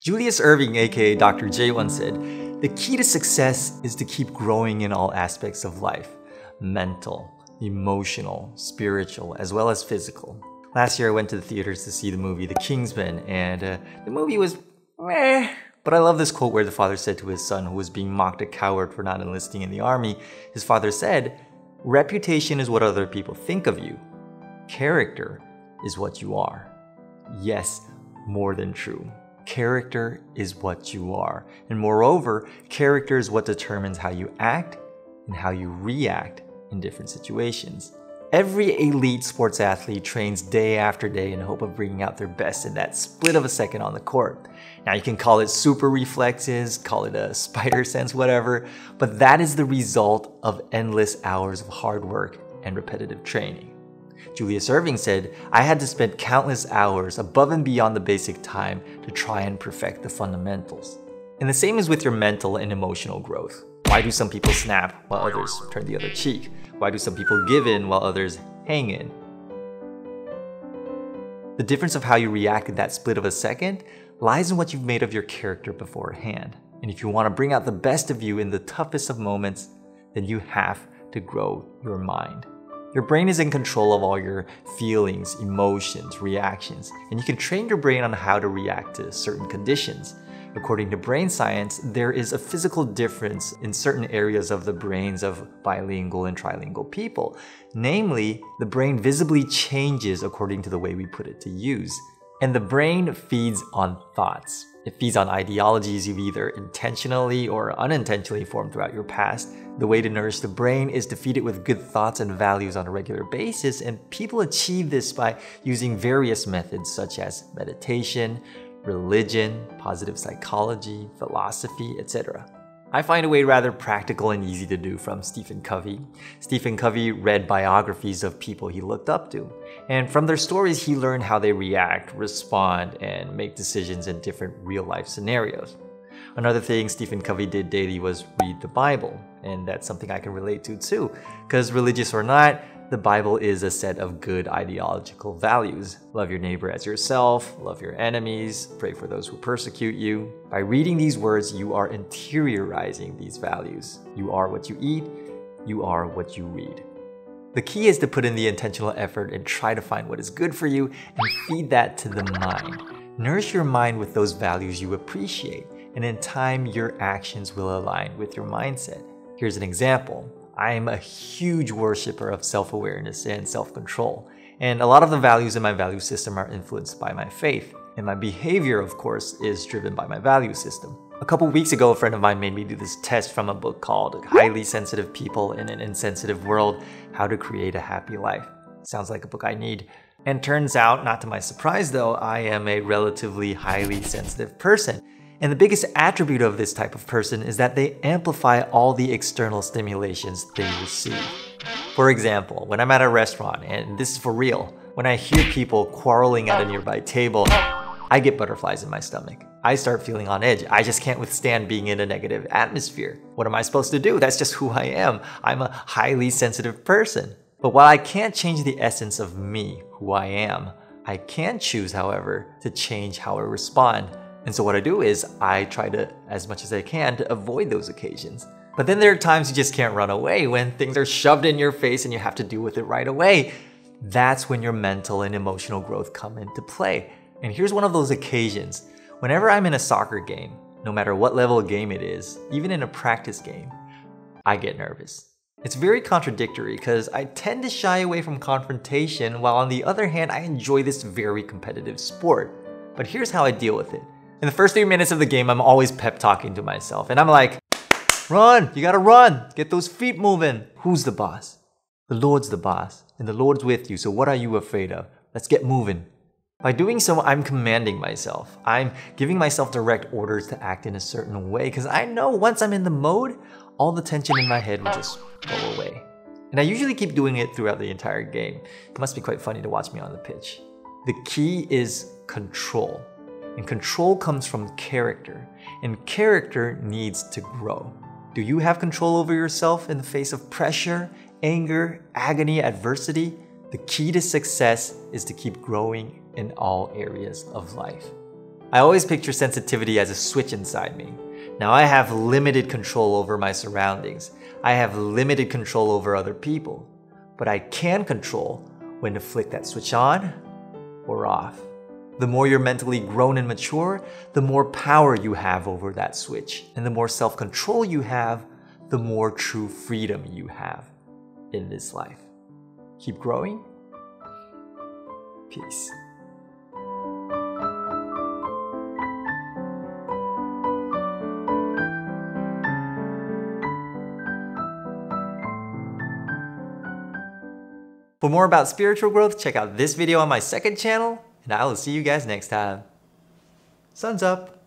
Julius Erving, aka Dr. J, once said, "The key to success is to keep growing in all aspects of life. Mental, emotional, spiritual, as well as physical." Last year I went to the theaters to see the movie The Kingsman, and the movie was meh. But I love this quote where the father said to his son, who was being mocked a coward for not enlisting in the army, his father said, "Reputation is what other people think of you. Character is what you are." Yes, more than true. Character is what you are. And moreover, character is what determines how you act and how you react in different situations. Every elite sports athlete trains day after day in hope of bringing out their best in that split of a second on the court. Now you can call it super reflexes, call it a spider sense, whatever, but that is the result of endless hours of hard work and repetitive training. Julius Erving said, "I had to spend countless hours above and beyond the basic time to try and perfect the fundamentals." And the same is with your mental and emotional growth. Why do some people snap while others turn the other cheek? Why do some people give in while others hang in? The difference of how you react in that split of a second lies in what you've made of your character beforehand. And if you want to bring out the best of you in the toughest of moments, then you have to grow your mind. Your brain is in control of all your feelings, emotions, reactions, and you can train your brain on how to react to certain conditions. According to brain science, there is a physical difference in certain areas of the brains of bilingual and trilingual people. Namely, the brain visibly changes according to the way we put it to use. And the brain feeds on thoughts. It feeds on ideologies you've either intentionally or unintentionally formed throughout your past. The way to nourish the brain is to feed it with good thoughts and values on a regular basis, and people achieve this by using various methods such as meditation, religion, positive psychology, philosophy, etc. I find a way rather practical and easy to do from Stephen Covey. Stephen Covey read biographies of people he looked up to, and from their stories he learned how they react, respond, and make decisions in different real-life scenarios. Another thing Stephen Covey did daily was read the Bible, and that's something I can relate to too, because religious or not, the Bible is a set of good ideological values. Love your neighbor as yourself, love your enemies, pray for those who persecute you. By reading these words, you are interiorizing these values. You are what you eat, you are what you read. The key is to put in the intentional effort and try to find what is good for you and feed that to the mind. Nourish your mind with those values you appreciate, and in time, your actions will align with your mindset. Here's an example. I'm a huge worshiper of self-awareness and self-control, and a lot of the values in my value system are influenced by my faith, and my behavior, of course, is driven by my value system. A couple weeks ago, a friend of mine made me do this test from a book called Highly Sensitive People in an Insensitive World: How to Create a Happy Life. Sounds like a book I need. And turns out, not to my surprise though, I am a relatively highly sensitive person. And the biggest attribute of this type of person is that they amplify all the external stimulations they receive. For example, when I'm at a restaurant, and this is for real, when I hear people quarreling at a nearby table, I get butterflies in my stomach. I start feeling on edge. I just can't withstand being in a negative atmosphere. What am I supposed to do? That's just who I am. I'm a highly sensitive person. But while I can't change the essence of me, who I am, I can choose, however, to change how I respond. And so what I do is I try to, as much as I can, to avoid those occasions. But then there are times you just can't run away when things are shoved in your face and you have to deal with it right away. That's when your mental and emotional growth come into play. And here's one of those occasions. Whenever I'm in a soccer game, no matter what level of game it is, even in a practice game, I get nervous. It's very contradictory because I tend to shy away from confrontation, while on the other hand, I enjoy this very competitive sport. But here's how I deal with it. In the first 3 minutes of the game, I'm always pep talking to myself, and I'm like, "Run, you gotta run, get those feet moving." Who's the boss? The Lord's the boss, and the Lord's with you, so what are you afraid of? Let's get moving. By doing so, I'm commanding myself. I'm giving myself direct orders to act in a certain way, because I know once I'm in the mode, all the tension in my head will just go away. And I usually keep doing it throughout the entire game. It must be quite funny to watch me on the pitch. The key is control. And control comes from character, and character needs to grow. Do you have control over yourself in the face of pressure, anger, agony, adversity? The key to success is to keep growing in all areas of life. I always picture sensitivity as a switch inside me. Now I have limited control over my surroundings. I have limited control over other people. But I can control when to flick that switch on or off. The more you're mentally grown and mature, the more power you have over that switch. And the more self-control you have, the more true freedom you have in this life. Keep growing. Peace. For more about spiritual growth, check out this video on my second channel, and I will see you guys next time. Sun's up!